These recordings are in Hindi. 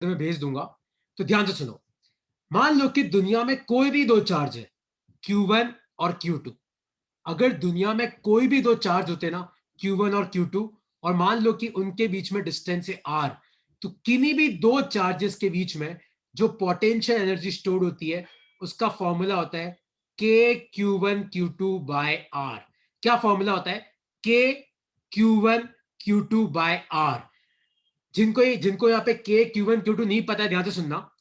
तो मैं भेज दूंगा। तो ध्यान से सुनो। मान लो कि दुनिया में कोई भी दो चार्ज है, Q1 और Q2। अगर दुनिया में कोई भी दो चार्ज होते ना, Q1 और Q2, और मान लो कि उनके बीच में डिस्टेंस है R, तो किन्हीं भी दो चार्जेस के बीच में जो पोटेंशियल एनर्जी स्टोर होती है उसका फॉर्मूला होता है KQ1Q2/R। क्या फॉर्मूला होता है? KQ1Q2/R। जिनको जिनको यहाँ पे KQ1Q2 नहीं पता है, ध्यान से सुनना।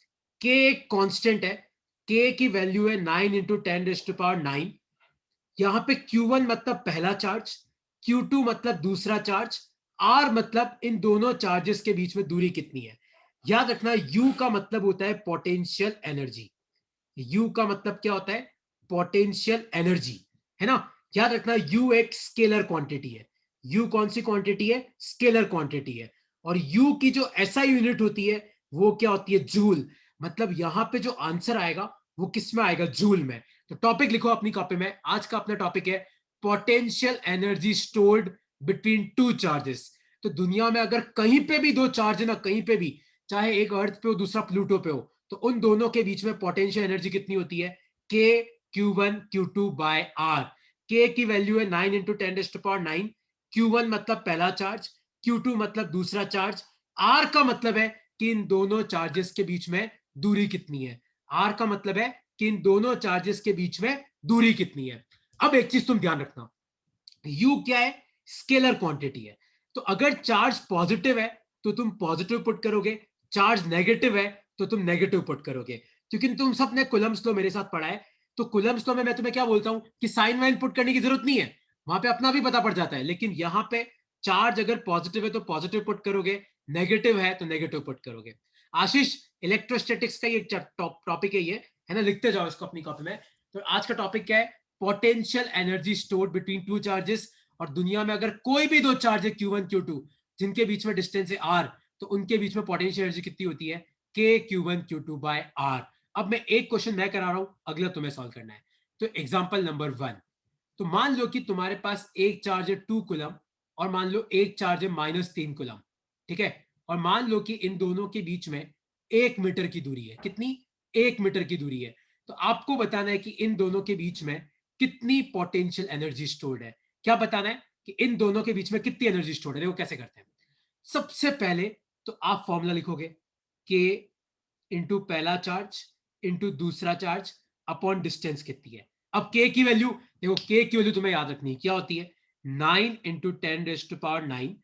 K एक कांस्टेंट है। K की वैल्यू है 9 × 10⁻⁹। यहां पे Q1 मतलब पहला चार्ज, Q2 मतलब दूसरा चार्ज, R मतलब इन दोनों चार्जेस के बीच में दूरी कितनी है। याद रखना, U का मतलब होता है पोटेंशियल एनर्जी। U का मतलब क्या होता है? पोटेंशियल एनर्जी, है ना। याद रखना, U एक स्केलर क्वांटिटी है। U कौन सी क्वांटिटी है? स्केलर क्वांटिटी है। और U की जो SI यूनिट होती है वो क्या होती है? जूल। मतलब यहां पे जो आंसर आएगा वो किस में आएगा? जूल में। तो टॉपिक लिखो अपनी कॉपी में। आज का अपना टॉपिक है potential energy stored between two charges. तो दुनिया में अगर कहीं पे भी दो चार्ज है ना, कहीं पे भी, चाहे एक अर्थ पे हो दूसरा प्लूटो पे हो, तो उन दोनों के बीच में पोटेंशियल एनर्जी कितनी होती है? KQ1Q2/R। के की वैल्यू है 9 × 10⁻⁹। Q1 मतलब पहला चार्ज, Q2 मतलब दूसरा चार्ज। R का मतलब है कि इन दोनों चार्जेस के बीच में दूरी कितनी है। R का मतलब है कि इन दोनों चार्जेस के बीच में दूरी कितनी है। अब एक चीज तुम ध्यान रखना, U क्या है? स्केलर क्वांटिटी है। तो अगर चार्ज पॉजिटिव है तो तुम पॉजिटिव पुट करोगे, चार्ज नेगेटिव है तो तुम नेगेटिव पुट करोगे। क्योंकि तुम सबने कुलम्स लॉ मेरे साथ पढ़ा है। तो कुलम्स लॉ में मैं तुम्हें क्या बोलता हूं कि साइन वाइन पुट करने की जरूरत नहीं है, वहां पे अपना भी पता पड़ जाता है। लेकिन यहां पे चार्ज अगर पॉजिटिव है तो पॉजिटिव पुट करोगे, नेगेटिव है तो नेगेटिव पुट करोगे। आशीष, इलेक्ट्रोस्टैटिक्स का ये टॉपिक है, ये है ना, लिखते जाओ इसको अपनी कॉपी में। तो आज का टॉपिक क्या है? Potential energy stored between two charges. और दुनिया में अगर कोई भी दो चार्ज है Q1 Q2 जिनके बीच में डिस्टेंस है R, तो उनके बीच में पोटेंशियल एनर्जी कितनी होती है? KQ1Q2/R। अब मैं एक क्वेश्चन मैं करा रहा हूं, अगला तुम्हें सॉल्व करना है। तो एग्जांपल नंबर 1। तो मान लो कि तुम्हारे पास एक चार्ज है 2 कूलम, और मान लो एक चार्ज है -3 कूलम। ठीक है। और मान लो कि इन दोनों के बीच में 1 मीटर की दूरी है। कितनी? 1 मीटर की दूरी है। तो आपको बताना है कि इन दोनों के बीच में कितनी पोटेंशियल एनर्जी स्टोर्ड है। क्या बताना है? कि इन दोनों के बीच में कितनी एनर्जी स्टोर्ड है। देखो कैसे करते हैं। सबसे पहले तो आप फॉर्मूला लिखोगे, के इंटू पहला चार्ज इंटू दूसरा चार्ज अपॉन डिस्टेंस कितनी है। अब के की वैल्यू देखो, के की वैल्यू तुम्हें याद रखनी है, क्या होती है? 9 × 10⁻⁹।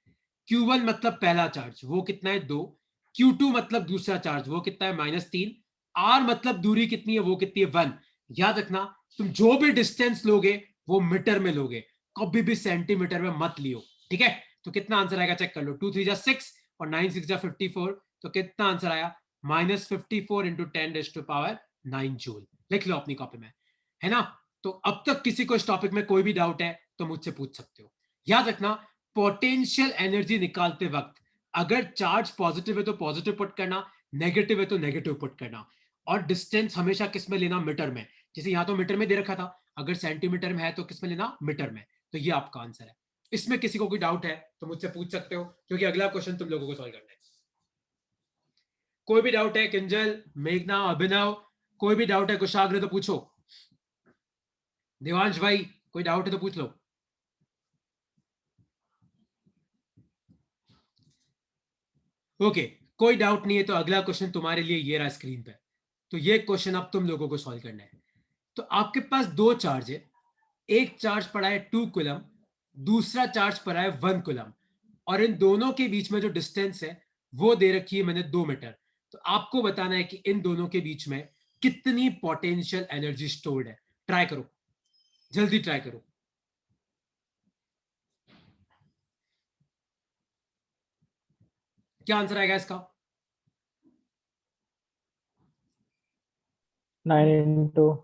Q1 मतलब पहला चार्ज, वो कितना है? 2। Q2 मतलब दूसरा चार्ज, वो कितना है? -3। R मतलब दूरी कितनी है? वो कितनी है? 1। याद रखना, तुम जो भी डिस्टेंस लोगे वो मीटर में लोगे, कभी भी सेंटीमीटर में मत लियो। ठीक है। तो कितना आंसर आएगा चेक कर लो। 2 3 जा 6 और 9 6 जा 54। तो कितना आंसर आया? -54 × 10⁻⁹ जूल। लिख लो अपनी कॉपी में, है ना। तो अब तक किसी को इस टॉपिक में कोई भी डाउट है तो मुझसे पूछ सकते हो। याद रखना, पोटेंशियल एनर्जी निकालते वक्त अगर चार्ज पॉजिटिव है तो पॉजिटिव पुट करना, नेगेटिव है तो नेगेटिव पुट करना। और डिस्टेंस हमेशा किस में लेना? मीटर में। जैसे यहां तो मीटर में दे रखा था, अगर सेंटीमीटर में है तो किस में लेना? मीटर में। तो ये आपका आंसर है। इसमें किसी को कोई डाउट है तो मुझसे पूछ सकते हो, क्योंकि अगला क्वेश्चन तुम लोगों को सॉल्व करना है। कोई भी डाउट है? किंजल, मेघना, अभिनव, कोई भी डाउट है? कुशाग्र, तो पूछो। देवांश भाई, कोई डाउट है तो पूछ लो। ओके, कोई डाउट नहीं है तो अगला क्वेश्चन तुम्हारे लिए ये रहा स्क्रीन पे। तो ये क्वेश्चन अब तुम लोगों को सॉल्व करना है। तो आपके पास दो चार्ज है। एक चार्ज पड़ा है 2 कूलम, दूसरा चार्ज पड़ा है 1 कूलम। और इन दोनों के बीच में जो डिस्टेंस है वो दे रखी है मैंने 2 मीटर। तो आपको बताना है कि इन दोनों के बीच में कितनी पोटेंशियल एनर्जी स्टोर्ड है। ट्राई करो, जल्दी ट्राई करो। क्या आंसर आएगा इसका? 9 ×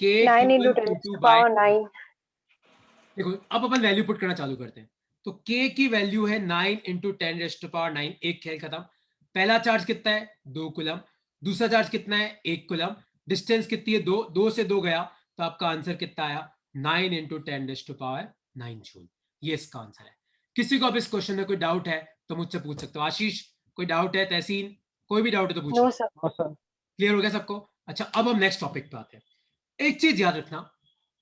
के Q 9 one × Q 10 to to by power 9। देखो अब अपन वैल्यू पुट करना चालू करते हैं। तो के की वैल्यू है 9 × 10⁻⁹। एक खेल खत्म। पहला चार्ज कितना है? 2 कूलम। दूसरा चार्ज कितना है? 1 कूलम। डिस्टेंस कितनी है? 2। 2 से 2 गया तो आपका आंसर कितना आया? 9 × 10⁻⁹ जूल। ये इसका आंसर है। किसी को अब इस क्वेश्चन में कोई डाउट है तो मुझसे पूछ सकते हो। आशीष, कोई डाउट है तहसीन? कोई भी डाउट है तो पूछो। No sir. हाँ सर। क्लियर हो गया सबको? अच्छा, अब हम नेक्स्ट टॉपिक पे आते हैं। एक चीज याद रखना,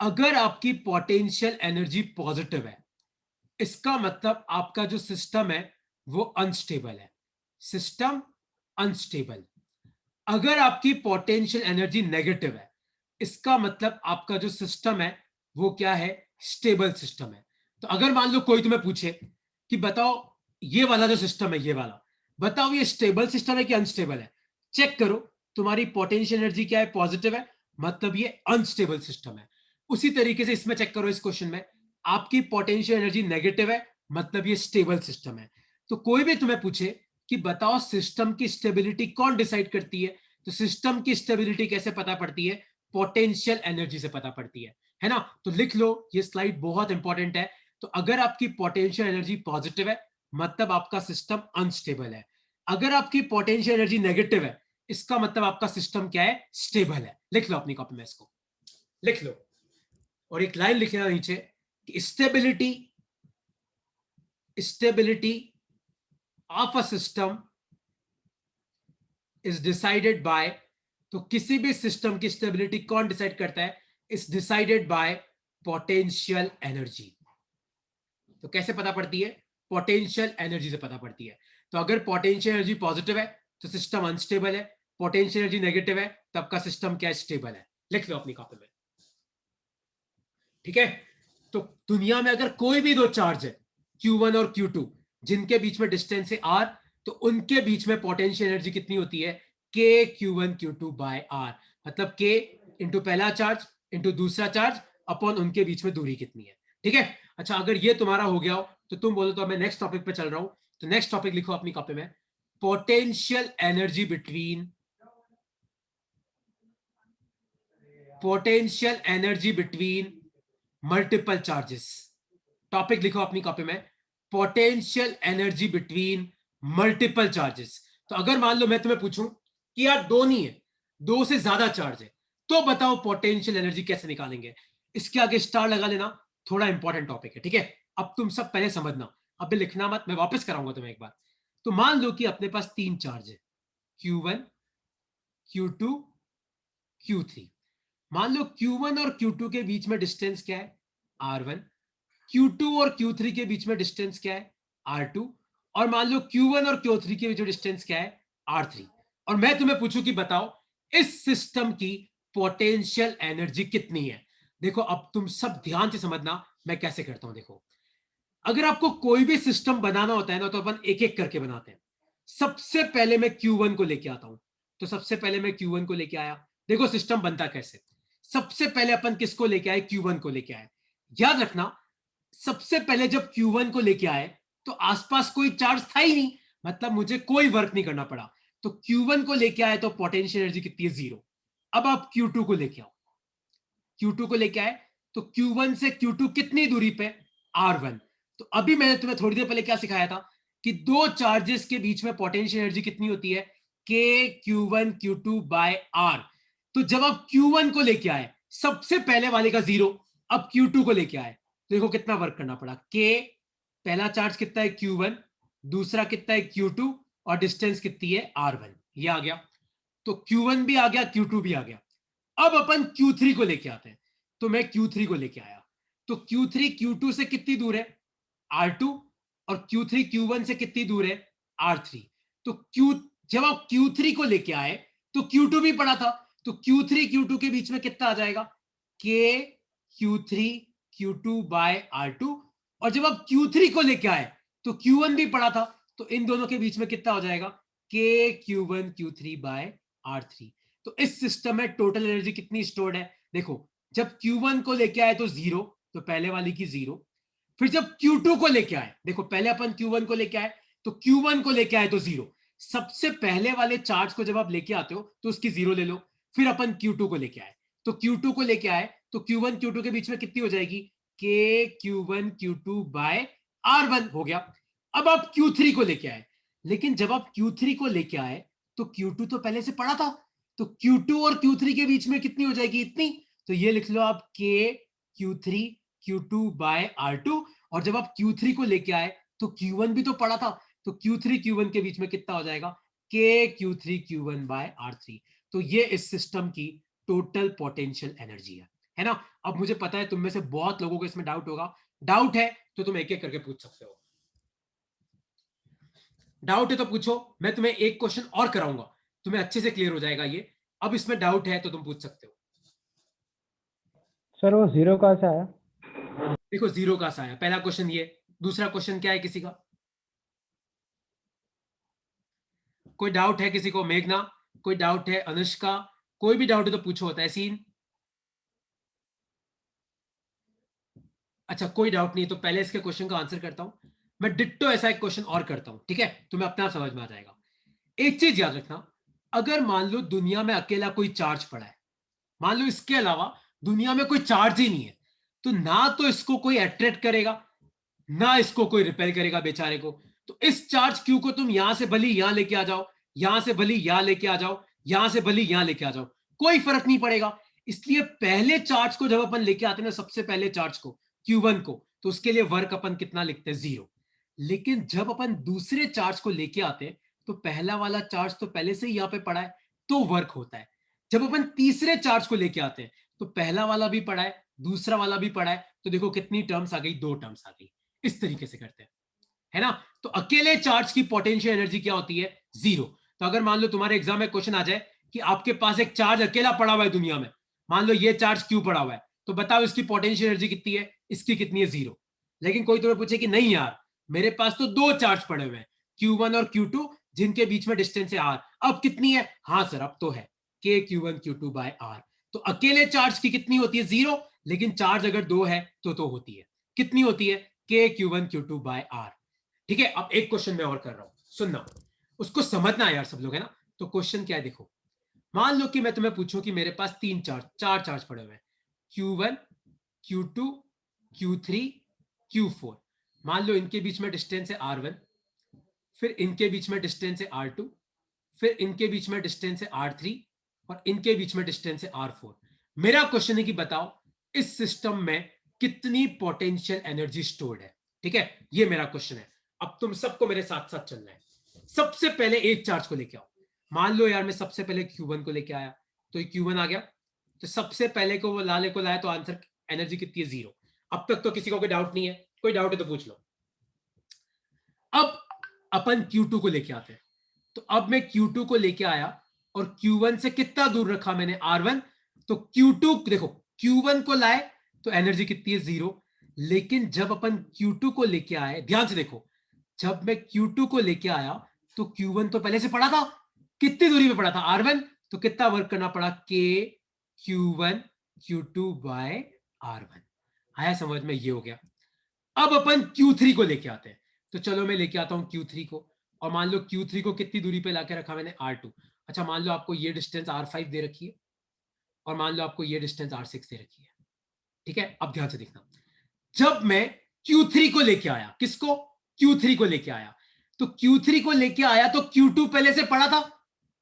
अगर आपकी पोटेंशियल एनर्जी पॉजिटिव है, इसका मतलब आपका जो सिस्टम है वो अनस्टेबल है। System unstable. अगर आपकी पोटेंशियल एनर्जी नेगेटिव है, इसका मतलब आपका जो सिस्टम है वो क्या है? स्टेबल सिस्टम है। तो अगर मान लो कोई तुम्हें पूछे कि बताओ ये वाला जो सिस्टम है, ये वाला बताओ ये स्टेबल सिस्टम है कि अनस्टेबल है, चेक करो तुम्हारी पोटेंशियल एनर्जी क्या है? पॉजिटिव है, मतलब ये अनस्टेबल सिस्टम है। उसी तरीके से इसमें चेक करो, इस क्वेश्चन में आपकी पोटेंशियल एनर्जी नेगेटिव है, मतलब ये स्टेबल सिस्टम है। तो कोई भी तुम्हें पूछे कि बताओ सिस्टम की स्टेबिलिटी कौन डिसाइड करती है, तो सिस्टम की स्टेबिलिटी कैसे पता पड़ती है? पोटेंशियल एनर्जी से पता पड़ती है ना? तो लिख लो, ये स्लाइड बहुत इंपॉर्टेंट है। तो अगर आपकी पोटेंशियल एनर्जी पॉजिटिव है, मतलब आपका सिस्टम अनस्टेबल है। अगर आपकी पोटेंशियल एनर्जी नेगेटिव है, इसका मतलब आपका सिस्टम क्या है? स्टेबल है। लिख लो अपनी कॉपी में, इसको लिख लो और एक लाइन लिख लेना नीचे कि stability stability of a system is decided by, तो किसी भी सिस्टम की स्टेबिलिटी कौन डिसाइड करता है? Is decided by potential energy. तो कैसे पता पड़ती है? पोटेंशियल एनर्जी से पता पड़ती है। तो अगर पोटेंशियल एनर्जी पॉजिटिव है तो सिस्टम अनस्टेबल है, पोटेंशियल एनर्जी नेगेटिव है तब का सिस्टम क्या? स्टेबल है। लिख लो अपनी कॉपी में, ठीक है? तो दुनिया में अगर कोई भी दो चार्ज है, Q1 और Q2, जिनके बीच में डिस्टेंस है R, तो उनके बीच में पोटेंशियल एनर्जी कितनी होती है? K Q1 Q2 by R। मतलब K इंटू पहला चार्ज इंटू दूसरा चार्ज अपॉन उनके बीच में दूरी कितनी है। ठीक है? अच्छा, अगर ये तुम्हारा हो गया हो तो तुम बोलो तो मैं नेक्स्ट टॉपिक पे चल रहा हूं। तो नेक्स्ट टॉपिक लिखो अपनी कॉपी में, potential energy between multiple charges. Topic लिखो अपनी कॉपी में, potential energy between multiple charges. तो अगर मान लो मैं तुम्हें पूछूं कि यार दो नहीं है, दो से ज्यादा चार्ज है, तो बताओ पोटेंशियल एनर्जी कैसे निकालेंगे? इसके आगे स्टार लगा लेना, थोड़ा इंपॉर्टेंट टॉपिक है। ठीक है? अब तुम सब पहले समझना, अब लिखना मत, मैं वापस कराऊंगा तुम्हें एक बार। तो मान लो कि अपने पास तीन चार्ज है, Q1 Q2 Q3। मान लो Q1 और Q2 के बीच में डिस्टेंस क्या है? R1। Q2 और Q3 के बीच में डिस्टेंस क्या है? R2। और मान लो Q1 और Q3 के बीच में डिस्टेंस क्या है? R3। और मैं तुम्हें पूछूं कि बताओ इस सिस्टम की पोटेंशियल एनर्जी कितनी है? देखो अब तुम सब ध्यान से समझना मैं कैसे करता हूं। देखो, अगर आपको कोई भी सिस्टम बनाना होता है ना, तो अपन एक एक करके बनाते हैं। सबसे पहले मैं Q1 को लेके आता हूं। तो सबसे पहले मैं Q1 को लेके आया। देखो सिस्टम बनता कैसे, सबसे पहले अपन किसको लेके आए? Q1 को लेके आए। याद रखना, सबसे पहले जब Q1 को लेके आए तो आसपास कोई चार्ज था ही नहीं, मतलब मुझे कोई वर्क नहीं करना पड़ा। तो Q1 को लेके आए तो पोटेंशियल एनर्जी कितनी है? 0। अब आप Q2 को लेके आओ। Q2 को लेके आए तो Q1 से Q2 कितनी दूरी पे? R1। तो अभी मैंने तुम्हें थोड़ी देर पहले क्या सिखाया था कि दो चार्जेस के बीच में पोटेंशियल एनर्जी कितनी होती है? K Q1 Q2 by R। तो जब आप Q1 को लेके आए, सबसे पहले वाले का 0, अब Q2 को लेके आए तो देखो कितना वर्क करना पड़ा। K, पहला चार्ज कितना है? Q1, दूसरा कितना है? Q2, और डिस्टेंस कितनी है? R1। ये आ गया। तो Q1 भी आ गया, Q2 भी आ गया। अब अपन Q3 को लेके आते हैं। तो मैं Q3 को लेके आया, तो Q3 Q2 से कितनी दूर है? R2। और Q3 Q1 से कितनी दूर है? R3। तो Q, जब आप Q3 को लेके आए तो Q2 भी पड़ा था, तो Q3 Q2 के बीच में कितना आ जाएगा? K Q3 Q2 by R2। और जब आप Q3 को लेके आए तो Q1 भी पड़ा था, तो इन दोनों के बीच में कितना हो जाएगा? K Q1 Q3 by R3। तो इस सिस्टम में टोटल एनर्जी कितनी स्टोर्ड है? देखो, जब Q1 को लेके आए तो 0, तो पहले वाली की 0। फिर जब Q2 को लेके आए, देखो पहले अपन Q1 को लेके आए, तो Q1 को लेके आए तो 0। सबसे पहले वाले चार्ज को जब आप लेके आते हो तो उसकी 0 ले लो। फिर अपन Q2 को लेके आए, तो Q2 को लेके आए तो Q1 Q2 के बीच में कितनी हो जाएगी? K Q1 Q2 bye R1 हो गया। अब आप Q3 को लेके आए, लेकिन जब आप Q3 को लेके आए तो Q2 तो पहले से पड़ा था, तो Q2 और Q3 के बीच में कितनी हो जाएगी? इतनी। तो ये लिख लो आप K Q3 Q2 by R2। और जब आप Q3 को लेके आए तो Q1 भी तो पड़ा था, तो Q3 Q1 के बीच में कितना हो जाएगा, K Q3 Q1 bye R3। तो ये इस सिस्टम की टोटल पोटेंशियल एनर्जी है ना। अब मुझे पता है तुम में से बहुत लोगों को इसमें डाउट होगा, डाउट है तो तुम एक एक करके पूछ सकते हो। डाउट है तो पूछो, मैं तुम्हें एक क्वेश्चन और कराऊंगा, तुम्हें अच्छे से क्लियर हो जाएगा ये। अब इसमें डाउट है तो तुम पूछ सकते हो। सर वो जीरो कहाँ से आया? देखो जीरो कहां से आया, पहला क्वेश्चन ये। दूसरा क्वेश्चन क्या है किसी का, कोई डाउट है किसी को? मेघना, कोई डाउट है? अनुष्का, कोई भी डाउट है तो पूछो। तहसीन, अच्छा कोई डाउट नहीं, तो पहले इसके क्वेश्चन का आंसर करता हूं मैं। डिट्टो ऐसा एक क्वेश्चन और करता हूं, ठीक है, तुम्हें अपना समझ में आ जाएगा। एक चीज याद रखना, अगर मान लो दुनिया में अकेला कोई चार्ज पड़ा है, मान लो इसके अलावा दुनिया में कोई चार्ज ही नहीं है, तो ना तो इसको कोई अट्रैक्ट करेगा, ना इसको कोई रिपेल करेगा बेचारे को। तो इस चार्ज क्यू को तुम यहां से भली यहां लेके आ जाओ, यहां से भली यहां लेके आ जाओ, यहां से भली यहां लेके आ जाओ, कोई फर्क नहीं पड़ेगा। इसलिए पहले चार्ज को जब अपन लेके आते हैं ना, सबसे पहले चार्ज को Q1 को, तो उसके लिए वर्क अपन कितना लिखते हैं, 0। लेकिन जब अपन दूसरे चार्ज को लेके आते हैं तो पहला वाला चार्ज तो पहले से ही यहां पे पड़ा है, तो वर्क होता है। जब अपन तीसरे चार्ज को लेके आते हैं तो पहला वाला भी पड़ा है, दूसरा वाला भी पड़ा है, तो देखो कितनी टर्म्स आ गई, 2 टर्म्स आ गई। इस तरीके से करते हैं, है ना। तो अकेले चार्ज की पोटेंशियल एनर्जी क्या होती है, 0। तो अगर मान लो तुम्हारे एग्जाम में क्वेश्चन आ जाए कि आपके पास एक चार्ज अकेला पड़ा हुआ है दुनिया में, मान लो ये चार्ज क्यू पड़ा हुआ है, तो बताओ इसकी पोटेंशियल एनर्जी कितनी है, इसकी कितनी है, 0। लेकिन कोई तुम्हें पूछे कि नहीं यार, मेरे पास तो 2 चार्ज पड़े हुए हैं, Q1 और Q2, जिनके बीच में डिस्टेंस है R, अब कितनी है, हाँ सर अब तो है K Q1 Q2 by R। तो अकेले चार्ज की कितनी होती है, 0। लेकिन चार्ज अगर 2 है तो होती है, कितनी होती है, K Q1 Q2 by R। ठीक है, अब एक क्वेश्चन मैं और कर रहा हूं, सुनना, उसको समझना है यार सब लोग, है ना। तो क्वेश्चन क्या है देखो, मान लो कि मैं तुम्हें पूछूं कि मेरे पास चार चार्ज पड़े हुए हैं, Q1 Q2 Q3 Q4। मान लो इनके बीच में डिस्टेंस है R1, फिर इनके बीच में डिस्टेंस है R2, फिर इनके बीच में डिस्टेंस है R3, और इनके बीच में डिस्टेंस है R4। मेरा क्वेश्चन है कि बताओ इस सिस्टम में कितनी पोटेंशियल एनर्जी स्टोर्ड है। ठीक है, ये मेरा क्वेश्चन है। अब तुम सबको मेरे साथ साथ चलना है। सबसे पहले एक चार्ज को लेके आओ, मान लो यार मैं सबसे पहले Q1 को लेके आया, तो ये Q1 आ गया। तो सबसे पहले को वो लाले को लाया, तो आंसर एनर्जी कितनी है, 0। अब तक तो किसी को कोई डाउट नहीं है, कोई डाउट है तो पूछ लो। अब अपन Q2 को लेके आते हैं, तो अब मैं Q2 को लेके आया और Q1 से कितना दूर रखा मैंने, R1। तो Q2 देखो, Q1 को लाए तो एनर्जी कितनी है, 0। लेकिन जब अपन Q2 को लेके आए, ध्यान से देखो, जब मैं Q2 को लेके आया तो Q1 तो पहले से पड़ा था, कितनी दूरी पे पड़ा था, R1। तो कितना वर्क करना पड़ा, K Q1 Q2 bye R1। आया समझ में, ये हो गया। अब अपन Q3 को लेके आते हैं, तो चलो मैं लेके आता हूं Q3 को, और मान लो Q3 को कितनी दूरी पे लाके रखा मैंने, R2। अच्छा मान लो आपको ये डिस्टेंस R5 दे रखी है, और मान लो आपको ये डिस्टेंस R6 दे रखी है। ठीक है, अब ध्यान से देखना, जब मैं Q3 को लेके आया, किसको, Q3 को लेके आया, तो Q3 को लेके आया तो Q2 पहले से पड़ा था।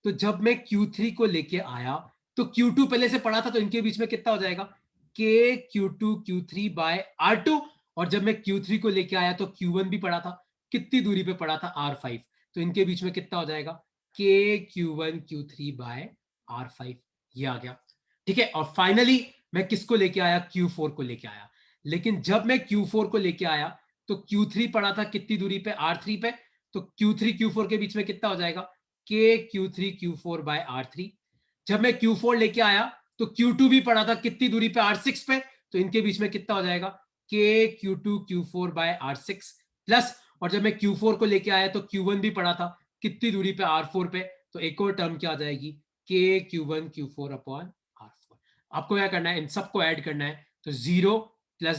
तो जब मैं Q3 को लेके आया तो Q2 पहले से पड़ा था, तो इनके बीच में कितना हो जाएगा, K Q2 Q3 bye R2। और जब मैं Q3 को लेके आया तो Q1 भी पड़ा था, कितनी दूरी पे पड़ा था, R5। तो इनके बीच में कितना हो जाएगा, K Q1 Q3 bye R5। ये आ गया। ठीक है, और फाइनली मैं किसको लेके आया, Q4 को लेके आया। लेकिन जब मैं Q4 को लेके आया तो Q3 पड़ा था कितनी दूरी पे, R3 पे। तो Q3 Q4 के बीच में कितना हो जाएगा, K Q3 Q4 bye R3। जब मैं Q4 लेके आया तो Q2 भी पड़ा था कितनी दूरी पे, R6 पे। तो इनके बीच में कितना हो जाएगा, K Q2 Q4 bye R6 plus, और जब मैं Q4 को लेके आया तो Q1 भी पड़ा था कितनी दूरी पे, R4 पे। तो एक और टर्म क्या आ जाएगी, K Q1 Q4 upon R4। आपको क्या करना है, इन सबको ऐड करना है, तो 0 प्लस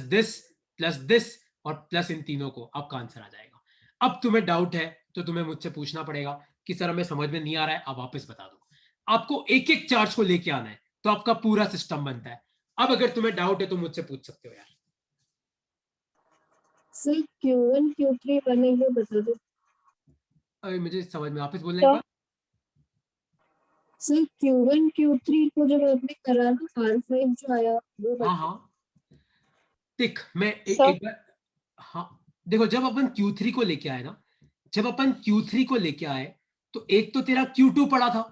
दिस और प्लस इन तीनों को, आपका आंसर आ जाएगा। अब तुम्हें डाउट है तो तुम्हें मुझसे पूछना पड़ेगा कि सर हमें समझ में नहीं आ रहा है, आप वापस बता दो। आपको एक एक चार्ज को लेके आना है, तो आपका पूरा सिस्टम बनता है। अब अगर तुम्हें डाउट है तो मुझसे पूछ सकते हो यार। सर Q1 Q3 बनेंगे बता दो। अरे मुझे समझ में, वापस बोलना एक तो बार। सर Q1 Q3 को जब आपने करा ना, R5 जो आया वो हाँ बता। हाँ, देख मैं सर एक बार, हाँ देखो, जब अपन Q3 को लेके आए ना, जब अपन Q3 को लेके आए तो एक तो तेरा Q2 पड़ा था,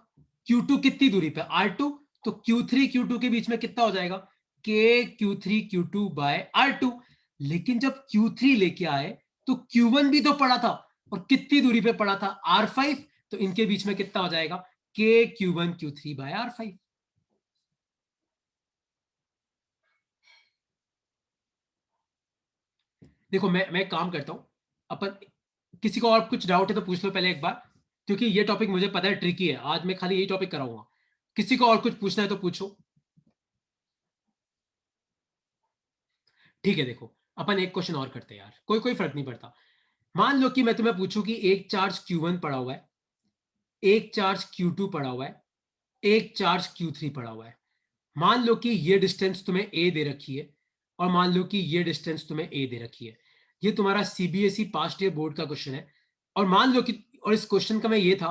Q2 कितनी दूरी पे, R2, तो Q3 Q2 के बीच में कितना हो जाएगा, K Q3 Q2 by R2। लेकिन जब Q3 लेके आए तो Q1 भी तो पड़ा था, और कितनी दूरी पे पड़ा था, R5, तो इनके बीच में कितना हो जाएगा, K Q1 Q3 bye R5। देखो मैं एक काम करता हूं, अपन किसी को और कुछ डाउट है तो पूछ लो पहले एक बार, क्योंकि ये टॉपिक मुझे पता है ट्रिकी है, आज मैं खाली यही टॉपिक कराऊंगा। किसी को और कुछ पूछना है तो पूछो। ठीक है, देखो अपन एक क्वेश्चन और करते हैं यार, कोई कोई फर्क नहीं पड़ता। मान लो कि मैं तुम्हें पूछूं कि एक चार्ज Q1 पड़ा हुआ है, एक चार्ज Q2 पड़ा हुआ है, एक चार्ज Q3 पड़ा हुआ है। मान लो कि ये डिस्टेंस तुम्हें ए दे रखी है, और मान लो कि ये डिस्टेंस तुम्हें ए दे रखी है। ये तुम्हारा सीबीएसई पास्ट ईयर बोर्ड का क्वेश्चन है। और मान लो कि, और इस क्वेश्चन का मैं ये था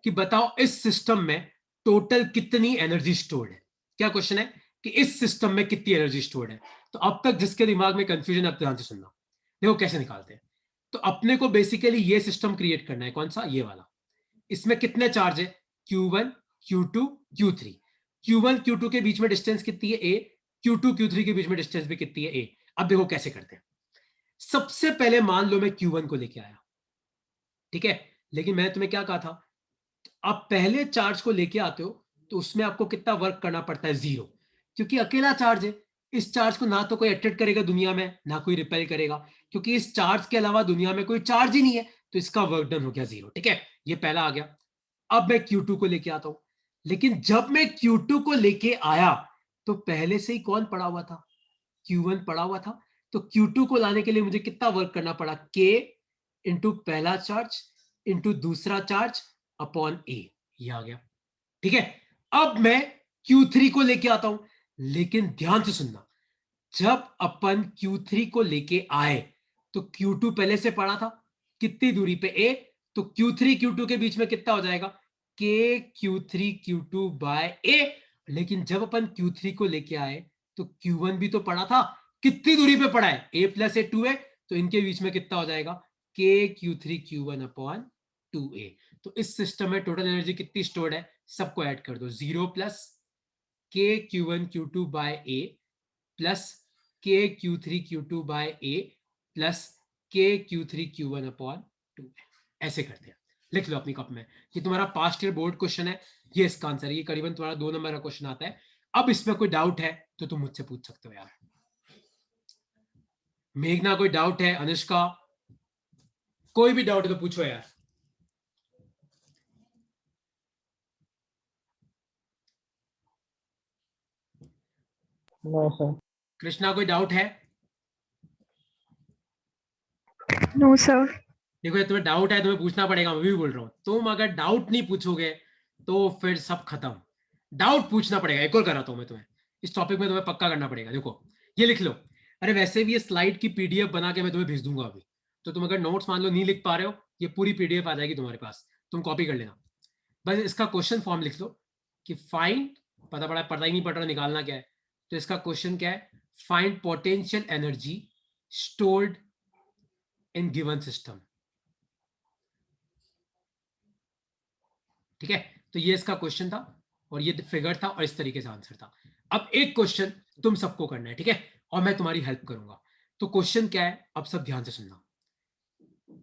कि बताओ इस सिस्टम में टोटल कितनी एनर्जी स्टोर्ड है। क्या क्वेश्चन है कि इस सिस्टम में कितनी एनर्जी स्टोर्ड है। तो अब तक जिसके दिमाग में कंफ्यूजन, अब ध्यान से सुनना। देखो कैसे निकालते हैं। तो अपने को बेसिकली ये सिस्टम क्रिएट करना है, कौन सा, ये वाला। इसमें कितने चार्ज है, Q1 Q2 Q3। Q1 Q2 के बीच में डिस्टेंस कितनी है, a। Q2 Q3 के बीच में डिस्टेंस भी कितनी है, a। अब देखो कैसे करते हैं। सबसे पहले मान लो मैं Q1 को लेके आया, ठीक है, लेकिन मैंने तुम्हें क्या कहा था, आप पहले चार्ज को लेके आते हो तो उसमें आपको कितना वर्क करना पड़ता है, 0, क्योंकि अकेला चार्ज है। इस चार्ज को ना तो कोई अट्रैक्ट करेगा दुनिया में, ना कोई रिपेल करेगा, क्योंकि इस चार्ज के अलावा दुनिया में कोई चार्ज ही नहीं है, तो इसका वर्क डन हो गया 0। ठीक है, ये पहला आ गया। अब मैं Q2 को लेके आता हूं, लेकिन जब मैं Q2 को लेके आया तो पहले से ही कौन पड़ा हुआ था, Q1 पड़ा हुआ था। तो Q2 को लाने के लिए मुझे कितना वर्क करना पड़ा, K इंटू पहला चार्ज इंटू दूसरा चार्ज अपॉन A। ये आ गया, ठीक है। अब मैं Q3 को लेके आता हूं, लेकिन ध्यान से सुनना, जब अपन Q3 को लेके आए तो Q2 पहले से पड़ा था, कितनी दूरी पे, A। तो Q3 Q2 के बीच में कितना हो जाएगा, K Q3 Q2 by A। लेकिन जब अपन Q3 को लेके आए तो Q1 भी तो पड़ा था, कितनी दूरी पे पड़ा है, A प्लस A 2 है, तो इनके बीच में कितना हो जाएगा, K Q3 Q1 upon 2A। तो इस सिस्टम में टोटल एनर्जी कितनी स्टोर्ड है, सबको ऐड कर दो, 0 plus K Q1 Q2 by A plus K Q3 Q2 by A plus K Q3 Q1 upon 2। ऐसे करते हैं, लिख लो अपनी कप में। ये तुम्हारा पास्ट ईयर बोर्ड क्वेश्चन है, ये इसका आंसर है, ये करीबन तुम्हारा 2 नंबर का क्वेश्चन आता है। अब इसमें कोई डाउट है तो तुम मुझसे पूछ सकते हो यार। मेघना कोई डाउट है, अनुष्का कोई भी डाउट है तो पूछो यार। No sir. कृष्णा कोई डाउट है, नो सर। देखो ये तुम्हें डाउट है तुम्हें पूछना पड़ेगा, मैं भी बोल रहा हूं, तुम अगर डाउट नहीं पूछोगे तो फिर सब खत्म। डाउट पूछना पड़ेगा, एक और कराता हूं मैं तुम्हें, इस टॉपिक में तुम्हें पक्का करना पड़ेगा। देखो ये लिख लो, अरे वैसे भी ये स्लाइड की पीडीएफ बना के मैं तुम्हें भेज दूंगा अभी, तो तुम अगर नोट्स मान लो नहीं लिख पा रहे हो, ये पूरी पीडीएफ आ जाएगी तुम्हारे पास, तुम कॉपी कर लेना। बस इसका क्वेश्चन फॉर्म लिख लो कि फाइंड, पता ही नहीं पड़ रहा निकालना क्या है, तो इसका क्वेश्चन क्या है, find potential energy stored in given system. ठीक है, तो ये इसका क्वेश्चन था, और ये फिगर था, और इस तरीके से आंसर था। अब एक क्वेश्चन तुम सबको करना है, ठीक है, और मैं तुम्हारी हेल्प करूंगा। तो क्वेश्चन क्या है, अब सब ध्यान से सुनना।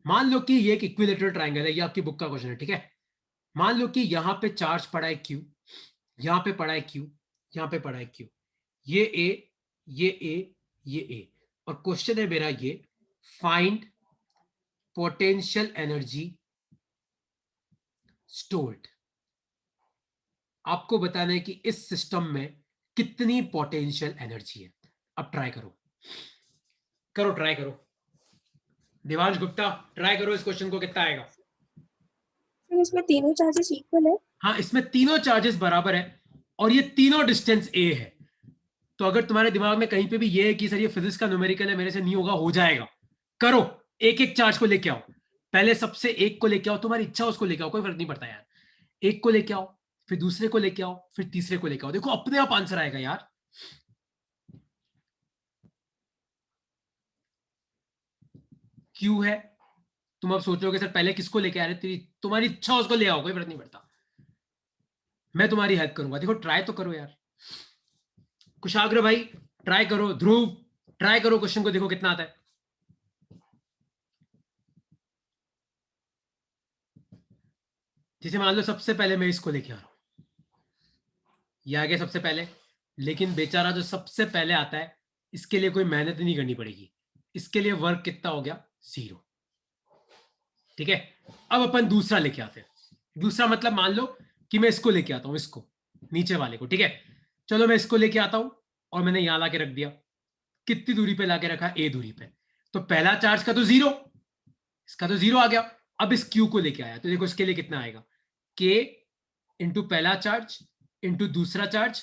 मान लो कि ये एक इक्विलेटरल ट्रायंगल है, ये आपकी बुक का क्वेश्चन है, ठीक है। मान लो कि यहां पे चार्ज पड़ा है Q, यहां पे पड़ा है Q, यहां पे पड़ा है Q, ये A, ये A, ये A, और क्वेश्चन है मेरा ये, फाइंड पोटेंशियल एनर्जी स्टोर्ड। आपको बताना है कि इस सिस्टम में कितनी पोटेंशियल एनर्जी है। अब ट्राई करो, करो ट्राई करो, देवांश गुप्ता ट्राई करो, इस क्वेश्चन को कितना आएगा। फिर इसमें तीनों चार्जेस इक्वल है। हाँ, इसमें तीनों चार्जेस बराबर है, और ये तीनों डिस्टेंस ए है। तो अगर तुम्हारे दिमाग में कहीं पे भी ये है कि सर ये फिजिक्स का न्यूमेरिकल है, मेरे से नहीं होगा, हो जाएगा, करो। एक एक चार्ज को लेके आओ, पहले सबसे एक को लेके आओ, तुम्हारी इच्छा उसको लेके आओ, कोई फर्क नहीं पड़ता यार। एक को लेके आओ, फिर दूसरे को लेके आओ, फिर तीसरे को लेके आओ, देखो अपने आप आंसर आएगा यार। Q है, तुम अब सोचोगे सर पहले किसको लेके आ रहे, तुम्हारी इच्छा उसको ले आओ, कोई फर्क नहीं पड़ता, मैं तुम्हारी हेल्प करूंगा। देखो ट्राई तो करो यार, कुशाग्र भाई ट्राई करो, ध्रुव ट्राई करो, क्वेश्चन को देखो कितना आता है। जैसे मान लो सबसे पहले मैं इसको लेके आ रहा हूं, ये आ गया सबसे पहले, लेकिन बेचारा जो सबसे पहले आता है इसके लिए कोई मेहनत नहीं करनी पड़ेगी, इसके लिए वर्क कितना हो गया 0। ठीक है, अब अपन दूसरा लेके आते हैं। दूसरा मतलब मान लो कि मैं इसको लेके आता हूं, इसको नीचे वाले को। ठीक है, चलो मैं इसको लेके आता हूं और मैंने यहां लाके रख दिया। कितनी दूरी पे लाके रखा, a दूरी पे, तो पहला चार्ज का तो 0, इसका तो 0 आ गया। अब इस q को लेके आया तो देखो इसके लिए कितना आएगा, k इंटू पहला चार्ज इंटू दूसरा चार्ज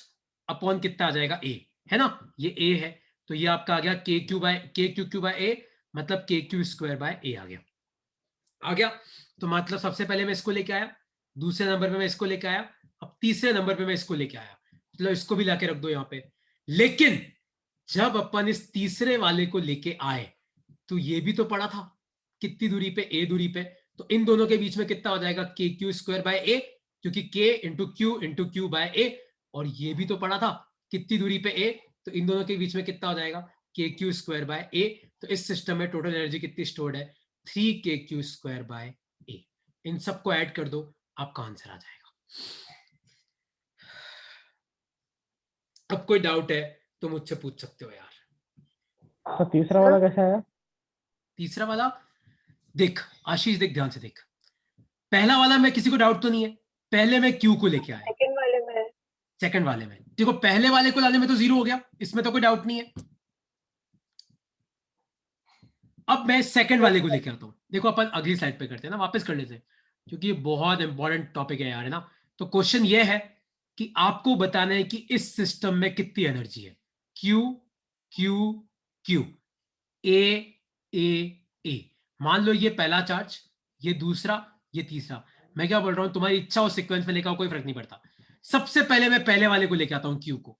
अपॉन कितना आ जाएगा a, है ना, ये a है, तो ये आपका आ गया k क्यू बाय a, मतलब k Q square by a आ गया। तो मतलब सबसे पहले मैं इसको लेके आया, दूसरे नंबर पे मैं इसको लेके आया, अब तीसरे नंबर पे मैं इसको लेके आया, मतलब इसको भी लाके रख दो यहाँ पे। लेकिन जब अपन इस तीसरे वाले को लेके आए तो ये भी तो पड़ा था कितनी दूरी पे, a दूरी पे, तो इन दोनों के बीच में कितना हो जाएगा k Q square by a, क्योंकि k into Q by a, और ये भी तो पड़ा था कितनी दूरी पे a, तो इन दोनों के बीच में कितना हो जाएगा k Q square by a। तो इस सिस्टम में टोटल एनर्जी कितनी स्टोर्ड है 3k Q square by a। इन सबको ऐड कर दो, आपका आंसर आ जाएगा। अब कोई डाउट है तो मुझसे पूछ सकते हो यार। तो तीसरा वाला कैसा है? तीसरा वाला देख आशीष, देख ध्यान से देख, पहला वाला में किसी को डाउट तो नहीं है, पहले मैं क्यू को लेके आया, सेकंड वाले में है। सेकंड वाले में देखो पहले वाले को लाने में तो 0 हो गया, इसमें तो कोई डाउट नहीं है। अब मैं सेकंड वाले को लेके आता हूं, देखो अपन अगली स्लाइड पे करते हैं ना, वापस कर लेते हैं, क्योंकि ये बहुत इंपॉर्टेंट टॉपिक है यार, है ना। तो क्वेश्चन ये है कि आपको बताना है कि इस सिस्टम में कितनी एनर्जी है, क्यू क्यू क्यू, ए ए ए। मान लो ये पहला चार्ज, ये दूसरा, ये तीसरा, मैं क्या बोल रहा हूं, तुम्हारी इच्छा उस सीक्वेंस में लेकर कोई फर्क नहीं पड़ता। सबसे पहले मैं पहले वाले को लेके आता हूं क्यू को,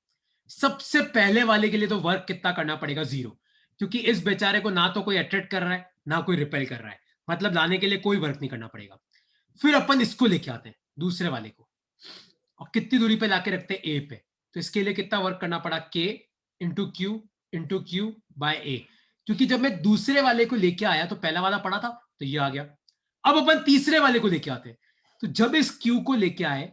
सबसे पहले वाले के लिए तो वर्क कितना करना पड़ेगा 0, क्योंकि इस बेचारे को ना तो कोई अट्रैक्ट कर रहा है ना कोई रिपेल कर रहा है, मतलब लाने के लिए कोई वर्क नहीं करना पड़ेगा। फिर अपन इसको लेके आते हैं दूसरे वाले को, और कितनी दूरी पे लाके रखते हैं ए पे, तो इसके लिए कितना वर्क करना पड़ा k इंटू क्यू बाय ए, क्योंकि जब मैं दूसरे वाले को लेके आया तो पहला वाला पड़ा था तो ये आ गया। अब अपन तीसरे वाले को लेके आते हैं, तो जब इस q को लेके आए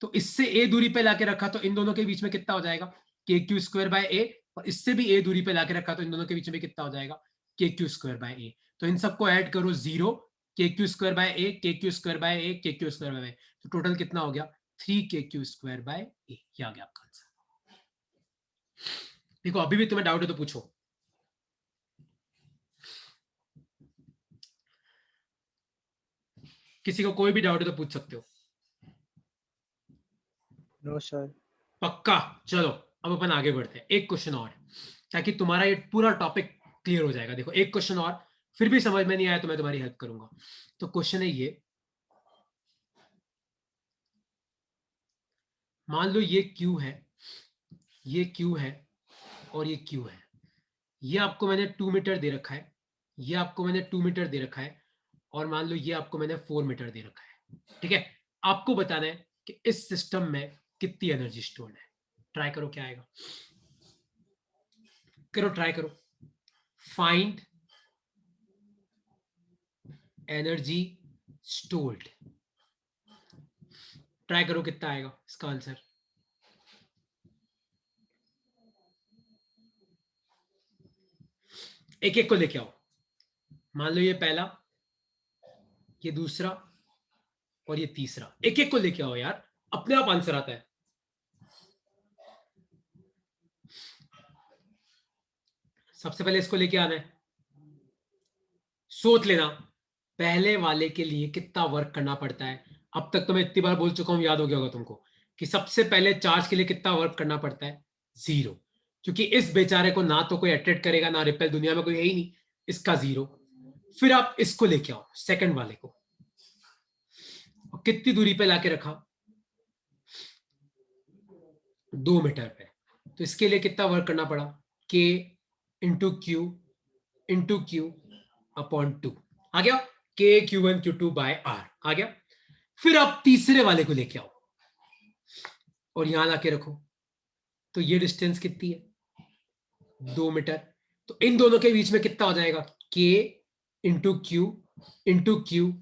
तो इससे a दूरी पे लाके रखा, तो इन दोनों के बीच में कितना हो जाएगा k Q square by a, और इससे भी a दूरी पे लाके रखा तो इन दोनों के बीच में कितना हो जाएगा k Q square by a। तो इन सबको ऐड करो 0, k Q square by a, k Q square by a, k Q square by a, तो टोटल कितना हो गया 3k Q square by a। ये आ गया आपका आंसर। देखो अभी भी तुम्हें डाउट है तो पूछो। किसी को कोई भी डाउट है तो पूछ सकते हो। No sir. पक्का, चलो अब अपन आगे बढ़ते हैं, एक क्वेश्चन और, ताकि तुम्हारा ये पूरा टॉपिक क्लियर हो जाएगा। देखो एक क्वेश्चन और, फिर भी समझ में नहीं आया तो मैं तुम्हारी हेल्प करूंगा। तो क्वेश्चन है ये, मान लो ये Q है, ये Q है और ये Q है, ये आपको मैंने 2 मीटर दे रखा है, ये आपको मैंने 2 मीटर दे रखा है, और मान लो ये आपको मैंने 4 मीटर दे रखा है। ठीक है, आपको बताना है कि इस सिस्टम में कितनी एनर्जी स्टोर्ड है। ट्राई करो क्या आएगा, करो ट्राई करो, फाइंड एनर्जी स्टोर्ड, ट्राई करो कितना आएगा इसका आंसर। एक एक को लेके आओ, मान लो ये पहला, ये दूसरा और ये तीसरा, एक एक को लेके आओ यार, अपने आप आंसर आता है। सबसे पहले इसको लेके आना है, सोच लेना पहले वाले के लिए कितना वर्क करना पड़ता है। अब तक तो मैं इतनी बार बोल चुका हूं, याद हो गया होगा तुमको, कि सबसे पहले चार्ज के लिए कितना वर्क करना पड़ता है 0, क्योंकि इस बेचारे को ना तो कोई अट्रैक्ट करेगा ना रिपेल, दुनिया में कोई है ही नहीं, इसका 0। फिर आप इसको लेके आओ सेकंड वाले को, और कितनी दूरी पे लाके रखा 2 मीटर पे, तो इसके लिए कितना वर्क करना पड़ा k इंटू क्यू अपॉन 2 आ गया। के Q1 Q2 बाय आर आ गया। फिर आप तीसरे वाले को लेके आओ और यहां लाके रखो, तो ये डिस्टेंस कितनी है? 2 मीटर। तो इन दोनों के बीच में कितना हो जाएगा? K into Q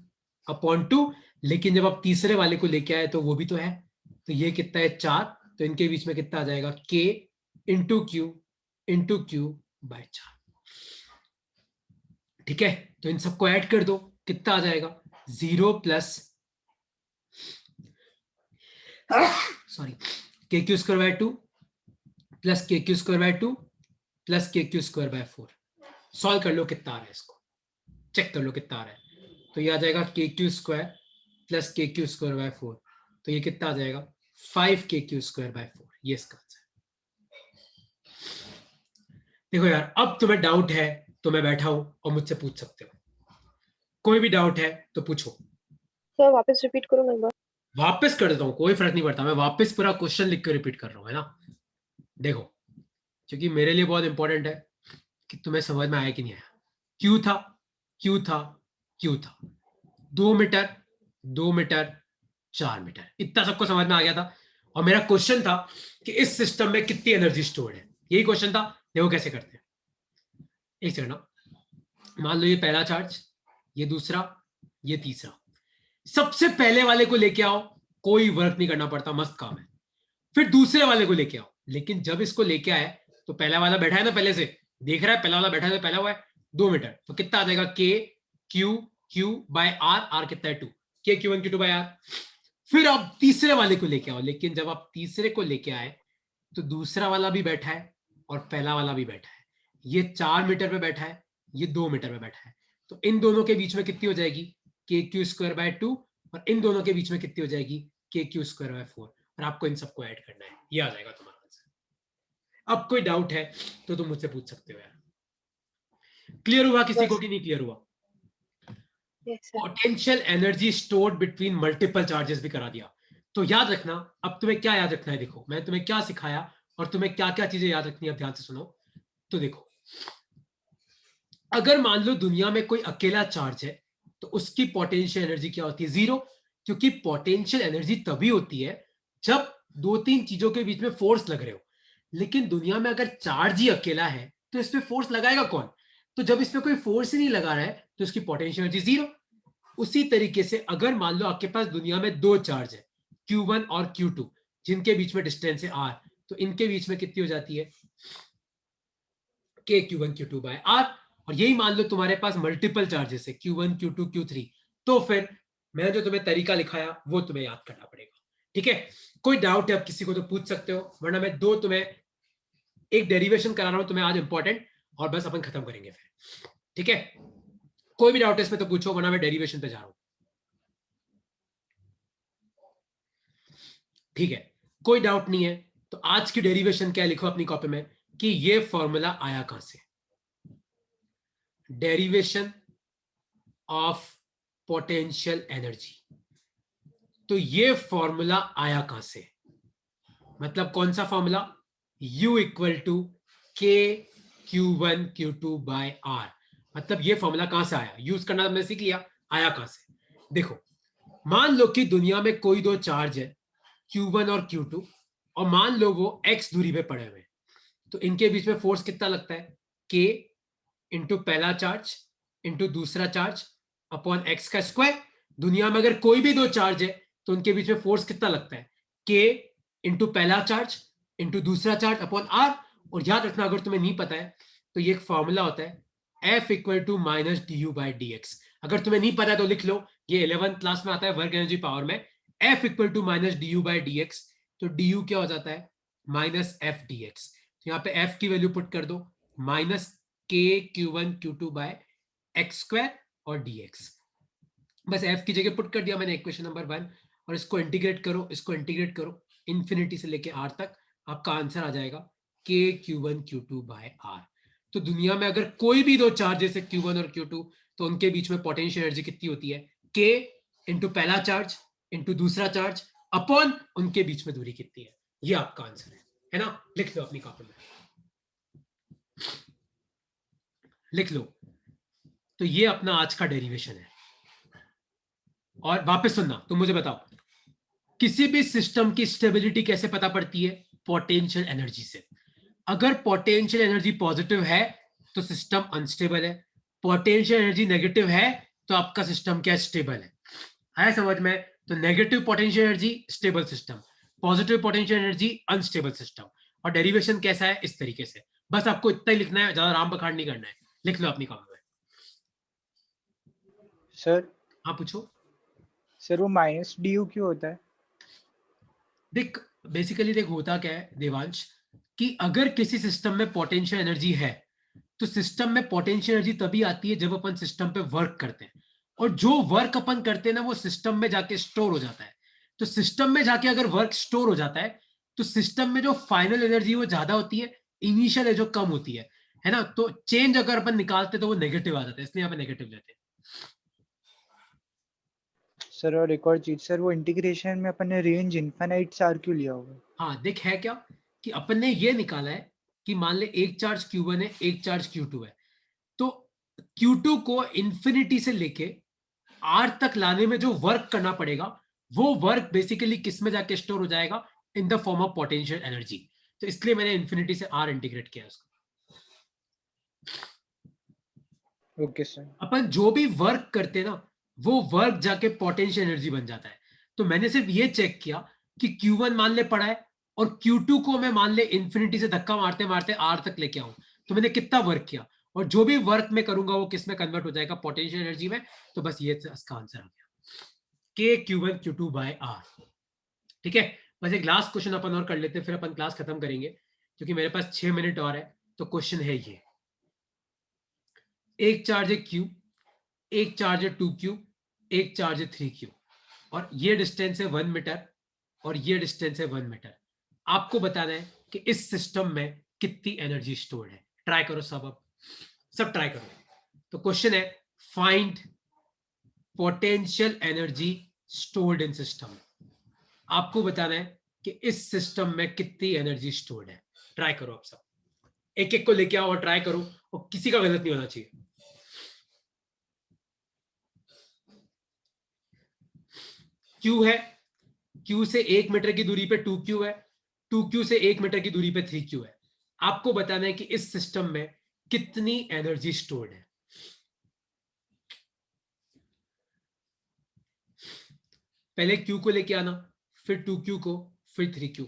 upon 2। लेकिन जब आप तीसरे वाले को लेके आए तो वो भी तो है, तो ये कितना है? 4। तो इनके बीच में कितना आ जाएगा? K into Q by 4। ठीक है, तो इन सबको ऐड कर दो, कितना आ जाएगा? 0 plus sorry KQ square by 2 plus KQ square by 2 plus KQ square by 4। Solve कर लो कितना आ रहा है, इसको चेक कर लो कितना आ रहा है। तो ये आ जाएगा KQ square plus KQ square by 4, तो ये कितना आ जाएगा? 5 KQ स्क्वायर बाय 4। ये इसका आंसर। देखो यार, अब तुम्हें डाउट है तो मैं बैठा हूं और मुझसे पूछ सकते हो, कोई भी डाउट है तो पूछो। सर वापस रिपीट करो एक बार। वापस कर देता हूँ, कोई फर्क नहीं पड़ता, मैं वापस पूरा क्वेश्चन लिख कर रिपीट कर रहा हूँ, है ना। देखो, क्योंकि मेरे लिए बहुत इंपॉर्टेंट है कि तुम्हें समझ में आया कि नहीं आया। क्यू था, क्यू था, क्यू था, 2 मीटर, 2 मीटर, 4 मीटर, इतना सबको समझ में आ गया था। और मेरा क्वेश्चन था कि इस सिस्टम में कितनी एनर्जी स्टोर्ड है, यही क्वेश्चन था। देखो कैसे करते हैं, एक सेकंड ना। मान लो ये पहला चार्ज, ये दूसरा, ये तीसरा। सबसे पहले वाले को लेके आओ, कोई वर्क नहीं करना पड़ता, मस्त काम है। फिर दूसरे वाले को लेके आओ, लेकिन जब इसको लेके आए तो पहला वाला बैठा है ना, पहले से देख रहा है, पहला वाला बैठा है तो पहला हुआ है 2 मीटर, तो कितना आ जाएगा? क्यू बाय आर कितना है? 2 Q1 Q2 बाय आर। फिर आप तीसरे वाले को लेके आओ, लेकिन जब आप तीसरे को लेके आए तो दूसरा वाला भी बैठा है और पहला वाला भी बैठा है। ये 4 मीटर पे बैठा है, ये 2 मीटर पे बैठा है, तो इन दोनों के बीच में कितनी हो जाएगी? KQ स्क्वायर बाय 2, और इन दोनों के बीच में कितनी हो जाएगी? KQ square by 4। और आपको इन सबको ऐड करना है, ये आ जाएगा तुम्हारा आंसर। अब कोई डाउट है तो तुम मुझसे पूछ सकते हो यार। क्लियर हुआ किसी को कि नहीं क्लियर हुआ? Yes sir. Potential energy stored between multiple charges भी करा दिया। तो याद रखना, अब तुम्हें क्या याद रखना है, देखो मैं तुम्हें क्या सिखाया और तुम्हें क्या क्या चीजें याद रखनी है, ध्यान से सुनो। तो देखो, अगर मान लो दुनिया में कोई अकेला चार्ज है तो उसकी पोटेंशियल एनर्जी क्या होती है? 0। क्योंकि पोटेंशियल एनर्जी तभी होती है जब 2-3 चीजों के बीच में फोर्स लग रहे हो। लेकिन दुनिया में अगर चार्ज ही अकेला है तो इस पे फोर्स लगाएगा कौन? तो जब इस पे कोई फोर्स ही नहीं लगा रहा है तो इसकी पोटेंशियल एनर्जी 0। उसी तरीके से अगर मान लो आपके पास दुनिया में 2 चार्ज है, Q1 और Q2, जिनके बीच में डिस्टेंस है R, तो इनके बीच में कितनी हो जाती है? Q1 Q2 by R। और यही मान लो तुम्हारे पास मल्टीपल चार्जेस है, Q1 Q2 Q3, तो फिर मैंने जो तुम्हें तरीका लिखाया वो तुम्हें याद करना पड़ेगा। ठीक है, कोई डाउट है आप किसी को तो पूछ सकते हो, वरना मैं तुम्हें एक डेरिवेशन करा रहा हूं तुम्हें आज इंपॉर्टेंट, और बस अपन खत्म करेंगे फिर। ठीक है, कोई भी डाउट है इसमें तो पूछो, वरना मैं डेरिवेशन पे जा रहा हूं। ठीक है, कोई डाउट नहीं है तो आज की डेरिवेशन क्या लिखो अपनी कॉपी में कि ये फॉर्मूला आया कहां से? Derivation of potential energy. तो ये फॉर्मूला आया कहां से? मतलब कौन सा formula? U equal to Q1 Q2 by R। मतलब ये फॉर्मूला कहां से आया, यूज करना हमने सीख लिया, आया कहां से? देखो, मान लो कि दुनिया में कोई 2 चार्ज है, Q1 और Q2, और मान लो वो x दूरी पे पड़े हुए हैं, तो इनके बीच में फोर्स कितना लगता है? K इंटू पहला चार्ज इंटू दूसरा चार्ज अपॉन x का स्क्वायर। दुनिया में अगर कोई भी 2 चार्ज है तो उनके बीच में फोर्स कितना लगता है? K इंटू पहला चार्ज इंटू दूसरा चार्ज अपॉन R। और याद रखना, अगर तुम्हें नहीं पता है तो ये एक फॉर्मूला होता है F equal to minus DU by DX। अगर तुम्हें नहीं पता है तो लिख लो, ये 11th क्लास में आता है वर्क एनर्जी पावर में, F equal to minus DU by DX। तो DU क्या हो जाता है? Minus F DX। तो यहाँ पे F की वैल्यू पुट कर दो, minus Q1 Q2 by x square और dx। बस f की जगह पुट कर दिया मैंने इक्वेशन नंबर 1, और इसको इंटीग्रेट करो, इसको इंटीग्रेट करो इंफिनिटी से लेके r तक, आपका आंसर आ जाएगा Q1 Q2 बाय r। तो दुनिया में अगर कोई भी 2 चार्जेस है Q1 और Q2, तो उनके बीच में पोटेंशियल एनर्जी कितनी होती है? K इंटू पहला चार्ज इंटू दूसरा चार्ज अपॉन उनके बीच में दूरी कितनी है। ये आपका आंसर है ना? लिख लो अपनी कॉपी में, लिख लो। तो ये अपना आज का डेरिवेशन है। और वापस सुनना, तुम मुझे बताओ किसी भी सिस्टम की स्टेबिलिटी कैसे पता पड़ती है? पोटेंशियल एनर्जी से। अगर पोटेंशियल एनर्जी पॉजिटिव है तो सिस्टम अनस्टेबल है, पोटेंशियल एनर्जी नेगेटिव है तो आपका सिस्टम क्या स्टेबल है समझ में? तो negative potential energy stable system, positive potential energy unstable system. और डेरिवेशन कैसा है? इस तरीके से। बस आपको इतना ही लिखना है, ज्यादा राम बखाड़ नहीं करना है, लिख लो अपनी कॉलम में। सर हाँ पूछो। सर वो माइनस डी यू क्यों होता है? देख बेसिकली देख होता क्या है देवांश, कि अगर किसी सिस्टम में पोटेंशियल एनर्जी है तो सिस्टम में पोटेंशियल एनर्जी तभी आती है जब अपन सिस्टम पे वर्क करते हैं, और जो वर्क अपन करते हैं ना वो सिस्टम में जाके स्टोर हो जाता है। तो सिस्टम में जाके अगर वर्क स्टोर हो जाता है तो सिस्टम में जो फाइनल एनर्जी वो ज्यादा होती है, इनिशियल है जो कम होती है ना? तो चेंज अगर अपन निकालते तो वो नेगेटिव आ जाता है, इसलिए यहाँ पे नेगेटिव लेते हैं। सर और एक और चीज सर, वो इंटीग्रेशन में अपन ने रेंज इनफाइनाइट से आर क्यों लिया होगा? हाँ देख है क्या कि अपन ने ये निकाला है कि मान ले एक चार्ज Q1 है, एक चार्ज Q2 है, तो Q2 को इंफिनिटी से लेके R तक लाने में जो वर्क करना पड़ेगा वो वर्क बेसिकली किस में जाके स्टोर हो जाएगा? In the form of potential energy. तो इसलिए मैंने इंफिनिटी से R इंटीग्रेट किया उसको। Okay sir. अपन जो भी वर्क करते ना वो वर्क जाके पोटेंशियल एनर्जी बन जाता है। तो मैंने सिर्फ ये चेक किया कि Q1 मान ले पड़ा है और Q2 को मैं मान ले इंफिनिटी से धक्का मारते मारते R तक लेके आऊं, तो मैंने कितना वर्क किया, और जो भी वर्क मैं करूंगा वो किस में कन्वर्ट हो जाएगा? पोटेंशियल एनर्जी में। तो बस ये इसका आंसर आ गया, K Q1 Q2 by R। ठीक है, बस एक लास्ट क्वेश्चन अपन और कर लेते हैं, फिर अपन क्लास खत्म करेंगे क्योंकि मेरे पास 6 मिनट और है। तो क्वेश्चन है ये, एक चार्ज है Q, एक चार्ज है 2Q, एक चार्ज है 3Q, और ये डिस्टेंस है 1 मीटर और ये डिस्टेंस है 1 मीटर। आपको बताना है कि इस सिस्टम में कितनी एनर्जी स्टोर्ड है। ट्राई करो सब, अब सब ट्राई करो। तो क्वेश्चन है find potential energy stored in system. आपको बताना है कि इस सिस्टम में कितनी एनर्जी स्टोर्ड है। ट्राई करो आप सब, एक एक को लेके आओ और ट्राई करो, और किसी का गलत नहीं होना चाहिए। Q है, Q से 1 मीटर की दूरी पे 2Q है, 2Q से 1 मीटर की दूरी पे 3Q है। आपको बताना है कि इस सिस्टम में कितनी एनर्जी स्टोर्ड है। पहले Q को लेके आना, फिर 2Q को, फिर 3Q।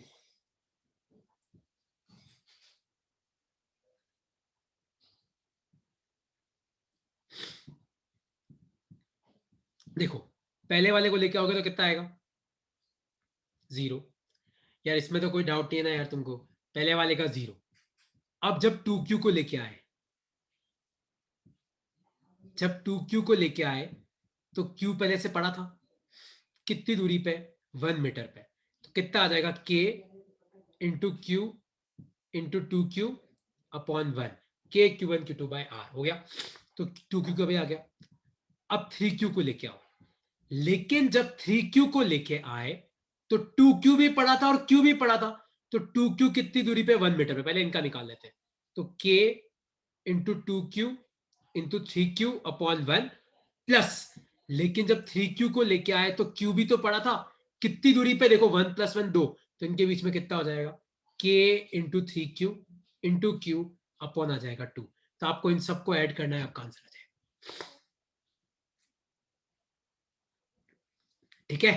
देखो पहले वाले को लेके आओगे तो कितना आएगा? 0। यार इसमें तो कोई डाउट नहीं है ना यार तुमको, पहले वाले का 0। अब जब 2Q को लेके आए, जब 2Q को लेके आए तो Q पहले से पड़ा था कितनी दूरी पे? 1 मीटर पे। तो कितना आ जाएगा? K into Q into 2Q upon 1, K Q1 Q2 by R हो गया। तो 2Q का भी आ गया। अब 3Q को लेके आओ, लेकिन जब 3Q को लेके आए तो 2Q भी पड़ा था और Q भी पड़ा था। तो 2Q कितनी दूरी पे? 1 मीटर पे। पहले इनका निकाल लेते हैं। तो K into 2Q into 3Q upon 1 plus, लेकिन जब 3Q को लेके आए तो Q भी तो पड़ा था, कितनी दूरी पे? देखो 1 + 1 2, तो इनके बीच में कितना हो जाएगा? K into 3Q into Q upon आ जाएगा 2। तो आपको इन सबको ऐड करना है, आपका आंसर आ जाएगा। ठीक है,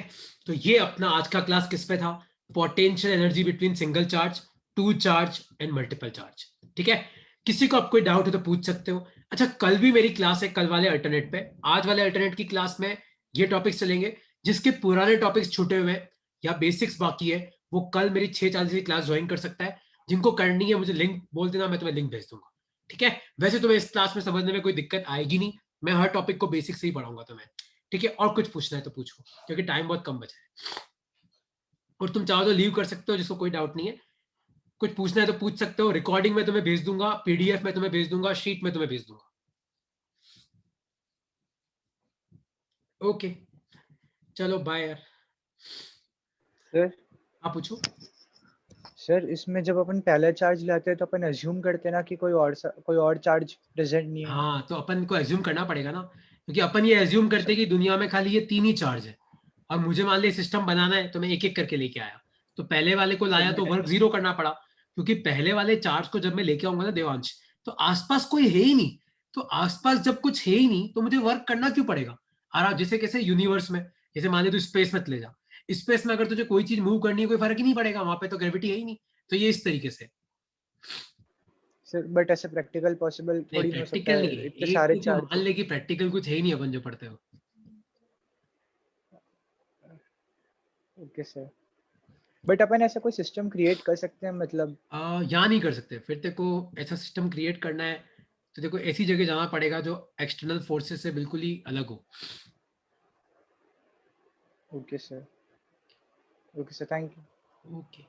तो ये अपना आज का क्लास किस पे था? Potential energy between single charge, two charge and multiple charge. ठीक है, किसी को आप कोई डाउट हो तो पूछ सकते हो। अच्छा कल भी मेरी क्लास है, कल वाले अल्टरनेट पे। आज वाले अल्टरनेट की क्लास में ये टॉपिक्स चलेंगे, जिसके पुराने टॉपिक्स छूटे हुए हैं या बेसिक्स बाकी है वो कल मेरी 6:40 की क्लास ज्वाइन कर सकता है। जिनको करनी है मुझे लिंक बोल देना, मैं तुम्हें लिंक भेज दूंगा। ठीक है, वैसे तुम्हें इस क्लास में समझने में कोई दिक्कत आएगी नहीं, मैं हर टॉपिक को बेसिक से ही पढ़ाऊंगा तुम्हें। ठीक है, और कुछ पूछना है तो पूछो क्योंकि टाइम बहुत कम बचा है, और तुम चाहो तो लीव कर सकते हो जिसको कोई डाउट नहीं है। कुछ पूछना है तो पूछ सकते हो, रिकॉर्डिंग में तुम्हें भेज दूंगा, पीडीएफ में तुम्हें भेज दूंगा, शीट में तुम्हें भेज दूंगा। ओके चलो बाय यार। सर आप पूछो। सर इसमें जब अपन पहला चार्ज लाते हैं तो अपन अज्यूम करते हैं ना कि कोई और चार्ज प्रेजेंट नहीं है। हाँ तो अपन को एज्यूम करना पड़ेगा ना क्योंकि अपन ये एज्यूम करते हैं कि दुनिया में खाली ये 3 ही चार्ज है, और मुझे मान लिया सिस्टम बनाना है तो मैं एक एक करके लेके आया, तो पहले वाले को लाया तो वर्क 0 करना पड़ा, क्योंकि पहले वाले चार्ज को जब मैं लेके आऊंगा ना देवांश, तो आसपास कोई है ही नहीं, तो आसपास जब कुछ है ही नहीं तो मुझे वर्क करना क्यों पड़ेगा। और जैसे कैसे यूनिवर्स में, जैसे मान ले तू स्पेस में ले जा, स्पेस में अगर तुझे कोई चीज मूव करनी है कोई फर्क ही नहीं पड़ेगा, वहां पे तो ग्रेविटी है ही नहीं, तो ये इस तरीके से। सर बट ऐसे प्रैक्टिकल पॉसिबल नहीं थोड़ी नहीं हो सकता प्रैक्टिकल है, नहीं है, इतने एक सारे तो तू चार्ज। मान ले कि प्रैक्टिकल कुछ है ही नहीं अपन जो पढ़ते हो। ओके सर, बट अपन ऐसा कोई सिस्टम क्रिएट कर सकते हैं मतलब? यहाँ नहीं कर सकते, फिर तेरे को ऐसा सिस्टम क्रिएट करना है तो तेरे को ऐसी जगह जाना पड़ेगा जो एक्सटर्नल फोर्सेस से बिल्कुल ही अलग हो। Okay sir, thank you. Okay.